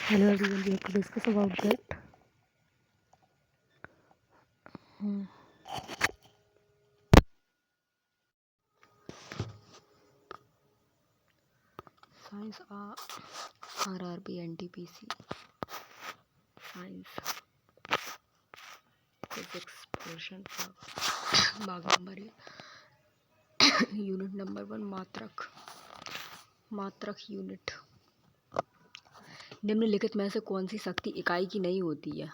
Hello everyone, we have to discuss about that. Science RRB NTPC Science Physics portion भाग number unit number 1 मात्रक unit. निम्नलिखित में से कौन सी शक्ति इकाई की नहीं होती है?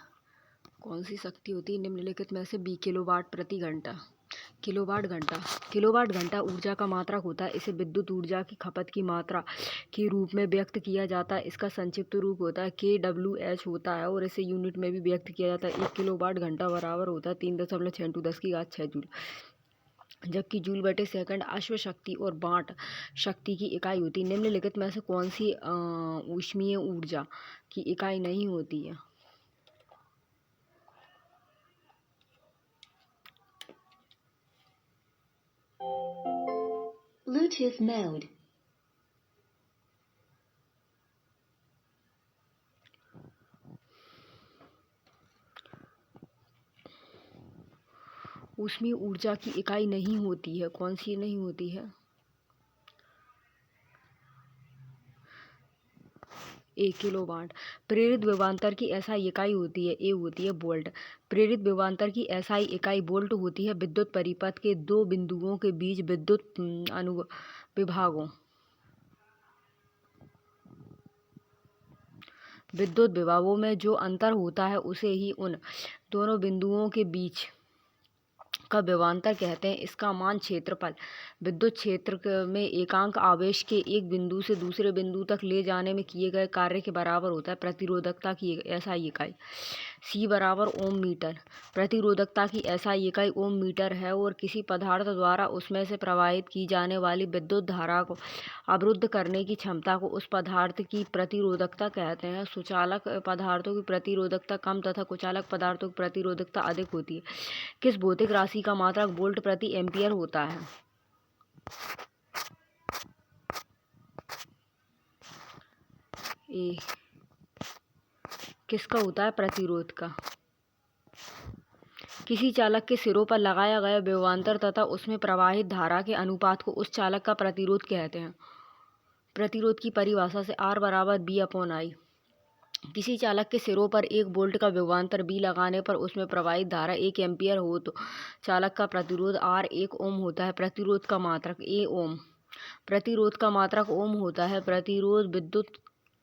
कौन सी शक्ति होती है निम्नलिखित में से? बी किलोवाट प्रति घंटा। किलोवाट घंटा ऊर्जा का मात्रक होता है। इसे विद्युत ऊर्जा की खपत की मात्रा के रूप में व्यक्त किया जाता है। इसका संक्षिप्त रूप होता है kWh होता है और इसे यूनिट में भी व्यक्त किया जाता है। 1 किलोवाट घंटा बराबर होता है 3.6×10⁻⁶ जूल। जबकि जूल बटे सेकंड अश्व शक्ति और वाट शक्ति की इकाई होती है। निम्नलिखित में से कौन सी ऊष्मीय ऊर्जा की इकाई नहीं होती है? Bluetooth mode. ऊष्मीय ऊर्जा की इकाई नहीं होती है। कौन सी नहीं होती है? ए किलोवाट। प्रेरित विभवांतर की एसआई इकाई होती है। ए होती है वोल्ट। प्रेरित विभवांतर की एसआई इकाई वोल्ट होती है। विद्युत परिपथ के दो बिंदुओं के बीच विद्युत विभागों में जो अंतर होता है उसे ही उन दोनों बिंदुओं के बीच का विभवांतर कहते हैं। इसका मान क्षेत्रफल विद्युत क्षेत्र में एकांक आवेश के एक बिंदु से दूसरे बिंदु तक ले जाने में किए गए कार्य के बराबर होता है। प्रतिरोधकता की एसआई इकाई C बराबर ओम मीटर। प्रतिरोधकता की एसआई इकाई ओम मीटर है और किसी पदार्थ द्वारा उसमें से प्रवाहित की जाने वाली विद्युत धारा को अवरुद्ध करने की क्षमता को उस पदार्थ की प्रतिरोधकता कहते हैं। सुचालक पदार्थों की प्रतिरोधकता कम तथा कुचालक पदार्थों की प्रतिरोधकता अधिक होती है। किस भौतिक राशि का मात्रक वोल्ट प्रति एम्पियर होता है? ए किसका होता है? प्रतिरोध का। किसी चालक के सिरों पर लगाया गया विभवांतर तथा उसमें प्रवाहित धारा के अनुपात को उस चालक का प्रतिरोध कहते हैं। प्रतिरोध की परिभाषा से R बराबर B/I। किसी चालक के सिरों पर 1 वोल्ट का विभवांतर B लगाने पर उसमें प्रवाहित धारा 1 एम्पियर हो तो चालक का प्रतिरोध R 1 ओम होता है। प्रतिरोध का मात्रक A ओम। प्रतिरोध का मात्रक ओम होता है। प्रतिरोध विद्युत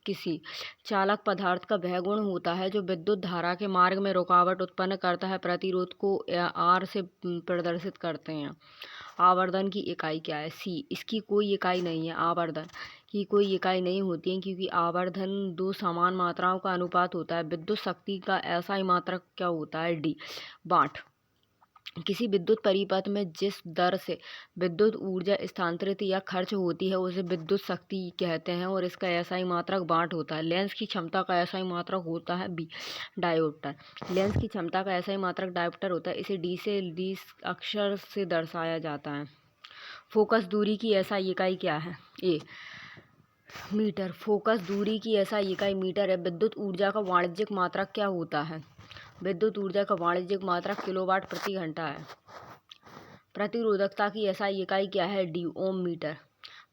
किसी चालक पदार्थ का वह गुण होता है जो विद्युत धारा के मार्ग में रुकावट उत्पन्न करता है। प्रतिरोध को R से प्रदर्शित करते हैं। आवर्धन की इकाई क्या है? C इसकी कोई इकाई नहीं है। आवर्धन की कोई इकाई नहीं होती है क्योंकि आवर्धन दो समान मात्राओं का अनुपात होता है। विद्युत शक्ति का एसआई मात्रक क्या होता है? D वाट। किसी विद्युत परिपथ में जिस दर से विद्युत ऊर्जा स्थानांतरित या खर्च होती है उसे विद्युत शक्ति कहते हैं और इसका एसआई मात्रक वाट होता है। लेंस की क्षमता का एसआई मात्रक होता है B डायोप्टर। लेंस की क्षमता का एसआई मात्रक डायोप्टर होता है। इसे D अक्षर से दर्शाया जाता है। फोकस दूरी की एसआई इकाई क्या है? A metre. फोकस दूरी की एसआई इकाई मीटर है। विद्युत ऊर्जा का वाणिज्यिक मात्रक क्या होता है? विद्युत ऊर्जा का वाणिज्यिक मात्रक किलोवाट प्रति घंटा है। प्रतिरोधकता की एसआई इकाई क्या है? D ओम मीटर।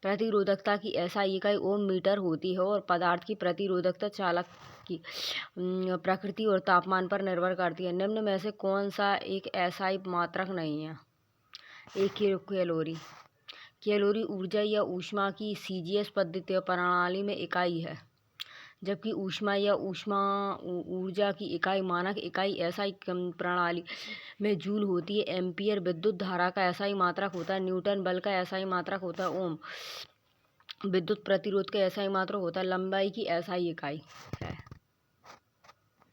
प्रतिरोधकता की एसआई इकाई ओम मीटर होती है और पदार्थ की प्रतिरोधकता चालक की प्रकृति और तापमान पर निर्भर करती है। निम्न में से कौन सा एक एसआई मात्रक नहीं है? एक कैलोरी। कैलोरी ऊर्जा या ऊष्मा की सीजीएस पद्धति प्रणाली में इकाई है, जबकि ऊष्मा या ऊर्जा की इकाई मानक इकाई एसआई प्रणाली में जूल होती है। एम्पियर विद्युत धारा का एसआई मात्रक होता है। न्यूटन बल का एसआई मात्रक होता है। ओम विद्युत प्रतिरोध का एसआई मात्रक होता है। लंबाई की एसआई इकाई है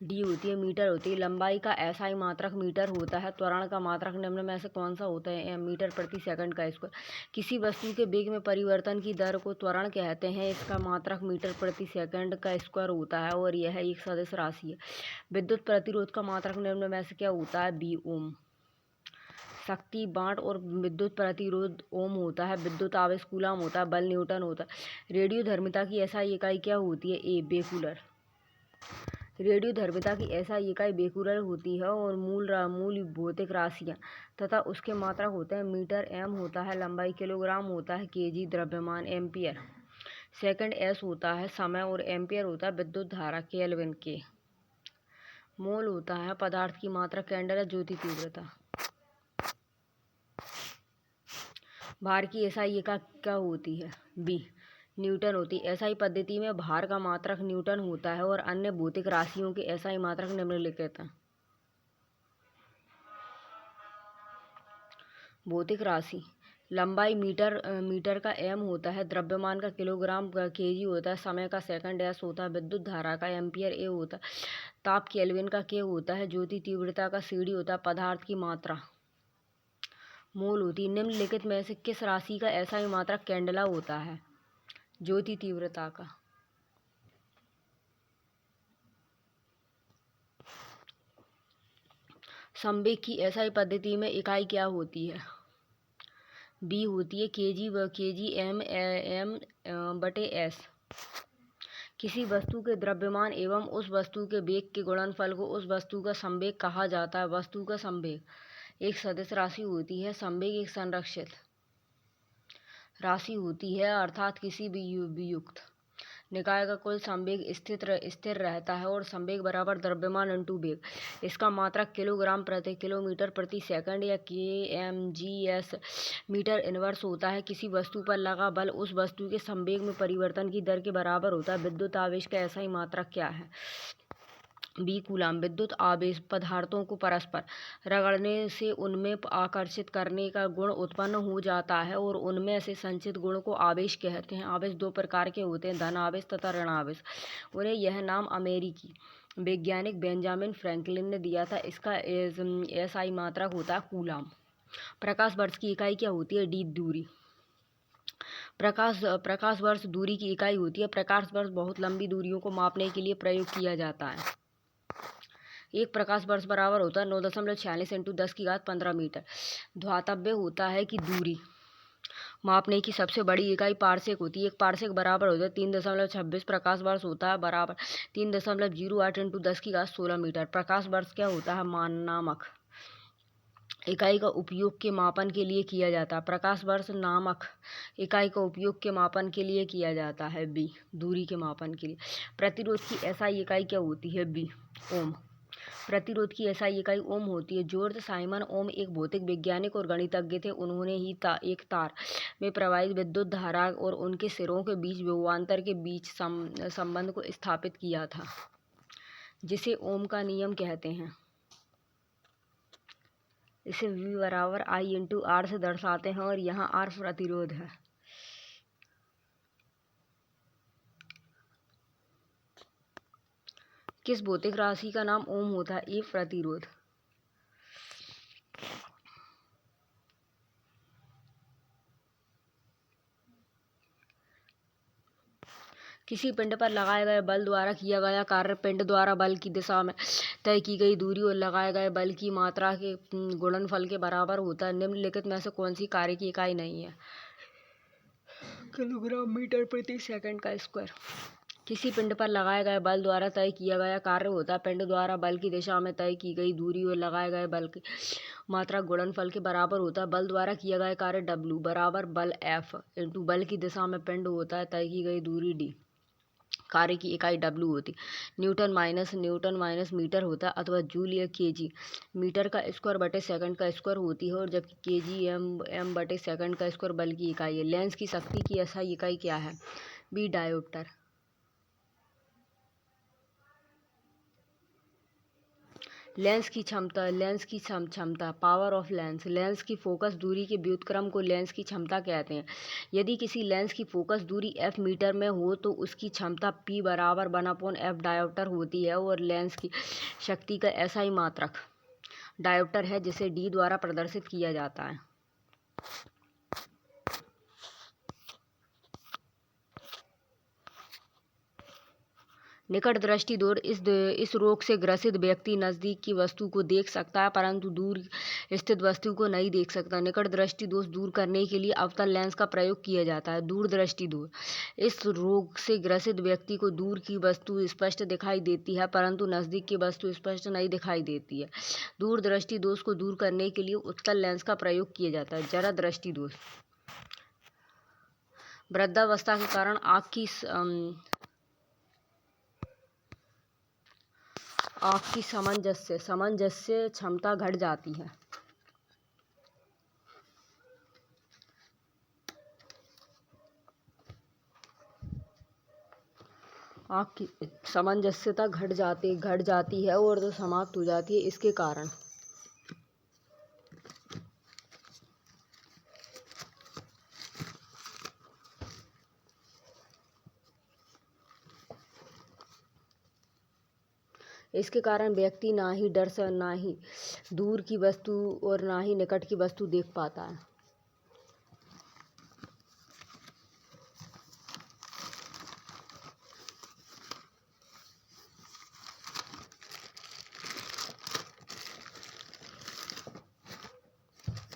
D होती है मीटर होती है। लंबाई का एसआई मात्रक मीटर होता है। त्वरण का मात्रक निम्न में से कौन सा होता है? मीटर प्रति सेकंड का स्क्वायर। किसी वस्तु के वेग में परिवर्तन की दर को त्वरण कहते हैं। इसका मात्रक मीटर प्रति सेकंड का स्क्वायर होता है और यह एक सदिश राशि है। विद्युत प्रतिरोध का मात्रक निम्न में से क्या होता है? B ओम। शक्ति वाट और विद्युत प्रतिरोध ओम होता है। विद्युत आवेश कूलम होता है। बल न्यूटन होता है। रेडियोधर्मिता की एसआई इकाई क्या होती है? ए बेकुलर। रेडियोधर्मिता की एसआई इकाई बेकुलर होती है और मूल भौतिक राशियाँ तथा उसके मात्रक होते हैं। मीटर एम होता है लंबाई, किलोग्राम होता है केजी द्रव्यमान, एम्पियर सेकंड, एस होता है समय और एम्पियर होता है विद्युत धारा, केल्विन के। मोल होता है पदार्थ की मात्रा, कैंडल ज्योति तीव्रता। भार की एसआई इकाई क्या होती है? बी न्यूटन होती है। एसआई पद्धति में भार का मात्रक न्यूटन होता है और अन्य भौतिक राशियों के एसआई मात्रक निम्नलिखित हैं। भौतिक राशि लंबाई मीटर का एम होता है, द्रव्यमान का किलोग्राम का केजी होता है, समय का सेकंड एस होता है, विद्युत धारा का एम्पियर ए होता है, ताप केल्विन का के होता है, ज्योति तीव्रता का सीडी होता है, पदार्थ की मात्रा मोल होती है। निम्नलिखित में से किस राशि का एसआई मात्रक कैंडला होता है? ज्योति तीव्रता का। संवेग की एसआई पद्धति में इकाई क्या होती है? बी होती है केजी एम बटे एस। किसी वस्तु के द्रव्यमान एवं उस वस्तु के वेग के गुणनफल को उस वस्तु का संवेग कहा जाता है। वस्तु का संवेग एक सदिश राशि होती है। संवेग एक संरक्षित राशि होती है, अर्थात किसी भी वियुक्त निकाय का कुल संवेग स्थिर रहता है और संवेग बराबर द्रव्यमान इंटू वेग। इसका मात्रक किलोग्राम प्रति किलोमीटर प्रति सेकंड या kmgs मीटर इनवर्स होता है। किसी वस्तु पर लगा बल उस वस्तु के संवेग में परिवर्तन की दर के बराबर होता है। विद्युत आवेश का एसआई मात्रक क्या है? B coulomb. विद्युत आवेश पदार्थों को परस्पर रगड़ने से उनमें आकर्षित करने का गुण उत्पन्न हो जाता है और उनमें से संचित गुण को आवेश कहते हैं। आवेश दो प्रकार के होते हैं, धन आवेश तथा ऋण आवेश। उन्हें यह नाम अमेरिकी वैज्ञानिक बेंजामिन फ्रैंकलिन ने दिया था। इसका एसआई मात्रक होता है कूलम। प्रकाश वर्ष की इकाई क्या होती है? डी दूरी। प्रकाश वर्ष दूरी की इकाई होती है। प्रकाश वर्ष बहुत लंबी दूरियों को मापने के लिए प्रयोग किया जाता है। एक प्रकाश वर्ष बराबर होता है 9.46 इंटू 10⁻15 मीटर। ध्यातव्य होता है कि दूरी मापने की सबसे बड़ी इकाई पार्सेक होती है। एक पार्सेक बराबर होता है 3.26 प्रकाश वर्ष होता है बराबर 3.08 इंटू 10⁻16 मीटर। प्रकाश वर्ष क्या होता है? नामक इकाई का उपयोग के मापन के लिए किया जाता है। प्रकाश वर्ष नामक इकाई का उपयोग के मापन के लिए किया जाता है। बी दूरी के मापन के लिए। प्रतिरोध की एसआई इकाई क्या होती है? बी ओम। प्रतिरोध की एसआई इकाई ओम होती है। जॉर्ज साइमन ओम एक भौतिक वैज्ञानिक और गणितज्ञ थे। उन्होंने ही एक तार में प्रवाहित विद्युत धारा और उनके सिरों के बीच विभवांतर के बीच संबंध को स्थापित किया था, जिसे ओम का नियम कहते हैं। इसे V बराबर I इंटू R से दर्शाते हैं और यहाँ R प्रतिरोध है। किस भौतिक राशि का नाम ओम होता है? ए प्रतिरोध। किसी पिंड पर लगाए गए बल द्वारा किया गया कार्य पिंड द्वारा बल की दिशा में तय की गई दूरी और लगाए गए बल की मात्रा के गुणनफल के बराबर होता है। निम्नलिखित में से कौन सी कार्य की इकाई नहीं है? किलोग्राम मीटर प्रति सेकंड का स्क्वायर। किसी पिंड पर लगाए गए बल द्वारा तय किया गया कार्य होता है पिंड द्वारा बल की दिशा में तय की गई दूरी और लगाए गए बल की मात्रा गुणनफल के बराबर होता है। बल द्वारा किया गया कार्य W बराबर बल F इंटू बल की दिशा में पिंड होता है तय की गई दूरी D। कार्य की इकाई W होती। न्यूटन माइनस मीटर होता है अथवा जूल या केजी मीटर का स्क्वायर बटे सेकंड का स्क्वायर होती है और जबकि केजी एम बटे सेकंड का स्क्वायर बल की इकाई है। लेंस की शक्ति की एसआई इकाई क्या है? B dioptre. लेंस की क्षमता पावर ऑफ लेंस। लेंस की फोकस दूरी के व्युत्क्रम को लेंस की क्षमता कहते हैं। यदि किसी लेंस की फोकस दूरी f मीटर में हो तो उसकी क्षमता P बराबर 1/f डायोप्टर होती है और लेंस की शक्ति का एसआई मात्रक डायोप्टर है, जिसे D द्वारा प्रदर्शित किया जाता है। निकट दृष्टि दोष इस रोग से ग्रसित व्यक्ति नज़दीक की वस्तु को देख सकता है, परंतु दूर स्थित वस्तु को नहीं देख सकता। निकट दृष्टि दोष दूर करने के लिए अवतल लेंस का प्रयोग किया जाता है। दूरदृष्टि दोष, इस रोग से ग्रसित व्यक्ति को दूर की वस्तु स्पष्ट दिखाई देती है परंतु नजदीक की वस्तु स्पष्ट नहीं दिखाई देती है। दूरदृष्टि दोष को दूर करने के लिए उत्तल लेंस का प्रयोग किया जाता है। जरा दृष्टि दोष, वृद्धावस्था के कारण आँख की सामंजस्य क्षमता घट जाती है। आँख की सामंजस्यता घट जाती है और तो समाप्त हो जाती है। इसके कारण व्यक्ति ना ही डर से ना ही दूर की वस्तु और ना ही निकट की वस्तु देख पाता है।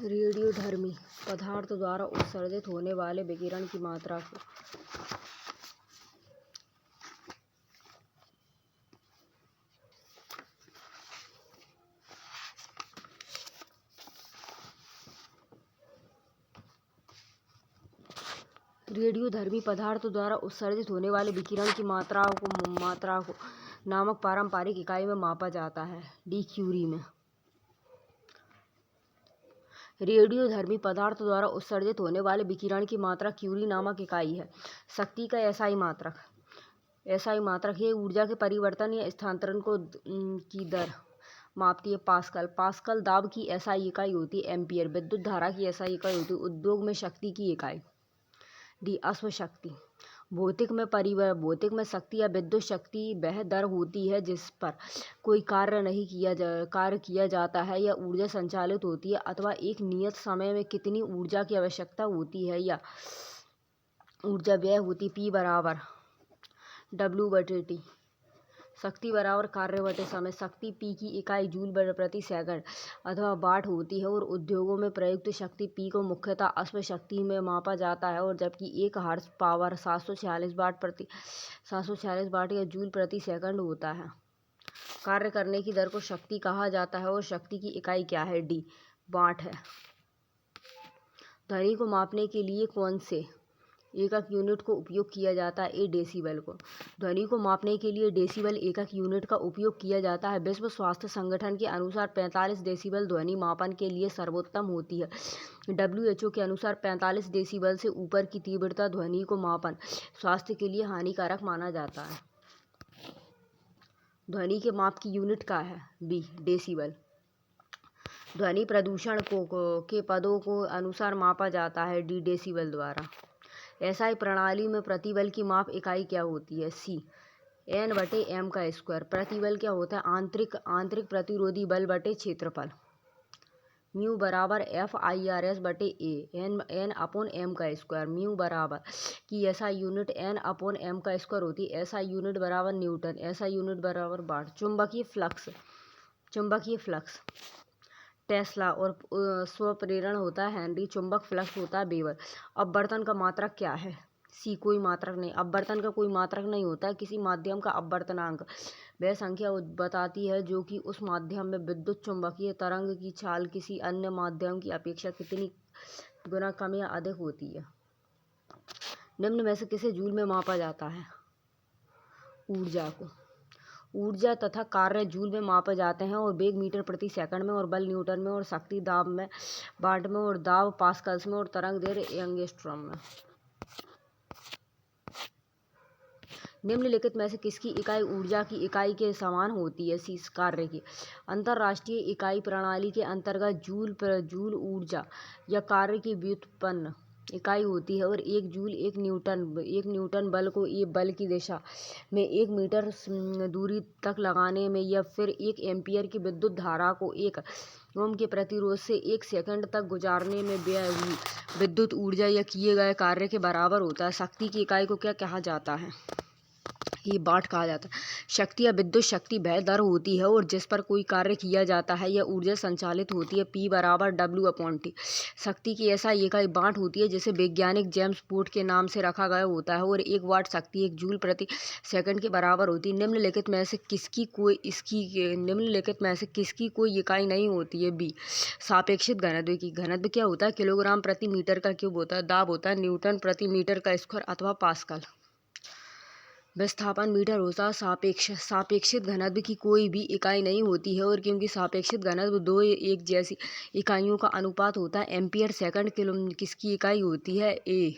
रेडियोधर्मी पदार्थ द्वारा उत्सर्जित होने वाले विकिरण की मात्रा को रेडियोधर्मी पदार्थ द्वारा उत्सर्जित होने वाले विकिरण की मात्रा को नामक पारंपरिक इकाई में मापा जाता है। डी क्यूरी में रेडियोधर्मी पदार्थ द्वारा उत्सर्जित होने वाले विकिरण की मात्रा क्यूरी नामक इकाई है। शक्ति का एसआई मात्रक ये ऊर्जा के परिवर्तन या स्थानांतरण की दर मापती है। पास्कल दाब की एसआई इकाई होती है। एम्पियर विद्युत धारा की एसआई इकाई होती है। उद्योग में शक्ति की इकाई। डी अश्व शक्ति, भौतिक में शक्ति या विद्युत शक्ति वह दर होती है जिस पर कोई कार्य किया जाता है या ऊर्जा संचालित होती है अथवा एक नियत समय में कितनी ऊर्जा की आवश्यकता होती है या ऊर्जा व्यय होती। P बराबर W/T, शक्ति बराबर कार्य बटे समय। शक्ति P की इकाई जूल प्रति सेकंड अथवा वाट होती है और उद्योगों में प्रयुक्त शक्ति P को मुख्यतः अश्व शक्ति में मापा जाता है और जबकि 1 हॉर्स पावर 746 वाट या जूल प्रति सेकंड होता है। कार्य करने की दर को शक्ति कहा जाता है और शक्ति की इकाई क्या है? डी वाट है। ध्वनि को मापने के लिए कौन से एकक यूनिट को उपयोग किया जाता है? ए डेसिबल को। ध्वनि को मापने के लिए डेसिबल एकक यूनिट का उपयोग किया जाता है। विश्व स्वास्थ्य संगठन के अनुसार 45 डेसिबल ध्वनि मापन के लिए सर्वोत्तम होती है। WHO के अनुसार 45 डेसिबल से ऊपर की तीव्रता ध्वनि को मापन स्वास्थ्य के लिए हानिकारक माना जाता है। ध्वनि के माप की यूनिट क्या है? B decibel. ध्वनि प्रदूषण के पदों को अनुसार मापा जाता है। डी डेसिबल द्वारा। एसआई प्रणाली में प्रतिबल की माप इकाई क्या होती है? सी N/m का स्क्वायर। प्रतिबल क्या होता है? आंतरिक प्रतिरोधी बल बटे क्षेत्रफल। म्यू बराबर FIRS/A N/m का स्क्वायर। म्यू बराबर की एसआई यूनिट N/m का स्क्वायर होती है। एसआई यूनिट बराबर न्यूटन। एसआई यूनिट बराबर वाट। चुंबकीय फ्लक्स टेस्ला और स्वप्रेरण होता है हेनरी। चुंबक फ्लक्स होता है वेबर। अपवर्तन का मात्रक क्या है? सी कोई मात्रक नहीं। अपवर्तन का कोई मात्रक नहीं होता है। किसी माध्यम का अपवर्तनांक वह संख्या बताती है जो कि उस माध्यम में विद्युत चुंबकीय तरंग की चाल किसी अन्य माध्यम की अपेक्षा कितनी गुना कम या अधिक होती है। निम्न में से किसे जूल में मापा जाता है? ऊर्जा को। ऊर्जा तथा कार्य जूल में मापे जाते हैं और वेग मीटर प्रति सेकंड में और बल न्यूटन में और शक्ति दाब में वाट में और दाब पास्कल्स में और तरंग दैर्घ्य एंगस्ट्रॉम में। निम्नलिखित में से किसकी इकाई ऊर्जा की इकाई के समान होती है? सी कार्य की। अंतरराष्ट्रीय इकाई प्रणाली के अंतर्गत जूल ऊर्जा या कार्य की व्युत्पन्न इकाई होती है और एक न्यूटन बल को एक बल की दिशा में 1 मीटर दूरी तक लगाने में या फिर 1 एम्पियर की विद्युत धारा को 1 ओम के प्रतिरोध से 1 सेकंड तक गुजारने में व्यय हुई विद्युत ऊर्जा या किए गए कार्य के बराबर होता है। शक्ति की इकाई को क्या कहा जाता है? ये वाट कहा जाता है। शक्ति या विद्युत शक्ति वह दर होती है और जिस पर कोई कार्य किया जाता है या ऊर्जा संचालित होती है। P बराबर W/T। शक्ति की ऐसा इकाई वाट होती है जिसे वैज्ञानिक जेम्स वाट के नाम से रखा गया होता है और 1 वाट शक्ति 1 जूल प्रति सेकंड के बराबर होती है। निम्नलिखित में से किसकी कोई इकाई नहीं होती है। B सापेक्षिक घनत्व की। घनत्व क्या होता है? किलोग्राम प्रति मीटर का क्यूब होता है। दाब होता है न्यूटन प्रति मीटर का स्क्वायर अथवा पास्कल। विस्थापन मीटर होता है। सापेक्षिक घनत्व की कोई भी इकाई नहीं होती है और क्योंकि सापेक्षिक घनत्व दो एक जैसी इकाइयों का अनुपात होता है। एम्पियर सेकंड किसकी इकाई होती है? ए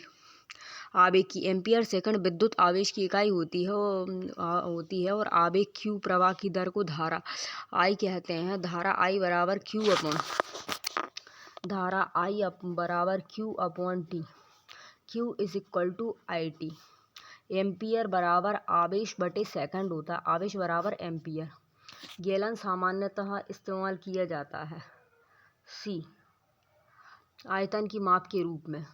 आवेग की। एम्पियर सेकंड विद्युत आवेश की इकाई होती है और आवेग Q प्रवाह की दर को धारा I कहते हैं। धारा I बराबर Q/T। Q =IT। एम्पियर बराबर आवेश बटे सेकंड होता है। आवेश बराबर एम्पियर। गैलन सामान्यतः इस्तेमाल किया जाता है। C आयतन की माप के रूप में।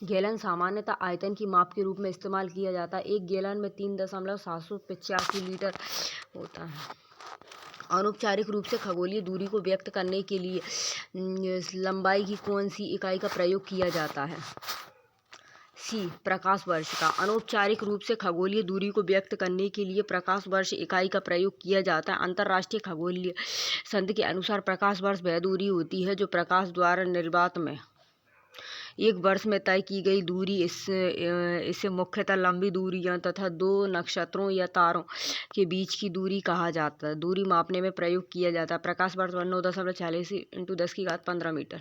गैलन सामान्यतः आयतन की माप के रूप में इस्तेमाल किया जाता है। 1 गैलन में 3.785 लीटर होता है। अनौपचारिक रूप से खगोलीय दूरी को व्यक्त करने के लिए लंबाई की कौन सी इकाई का प्रयोग किया जाता है? C प्रकाश वर्ष का। अनौपचारिक रूप से खगोलीय दूरी को व्यक्त करने के लिए प्रकाश वर्ष इकाई का प्रयोग किया जाता है। अंतर्राष्ट्रीय खगोलीय संघ के अनुसार प्रकाश वर्ष वह दूरी होती है जो प्रकाश द्वारा निर्वात में एक वर्ष में तय की गई दूरी। इसे मुख्यतः लंबी दूरियां तथा 2 नक्षत्रों या तारों के बीच की दूरी कहा जाता है। दूरी मापने में प्रयोग किया जाता है। प्रकाश वर्ष 9.46 × 10⁻15 मीटर।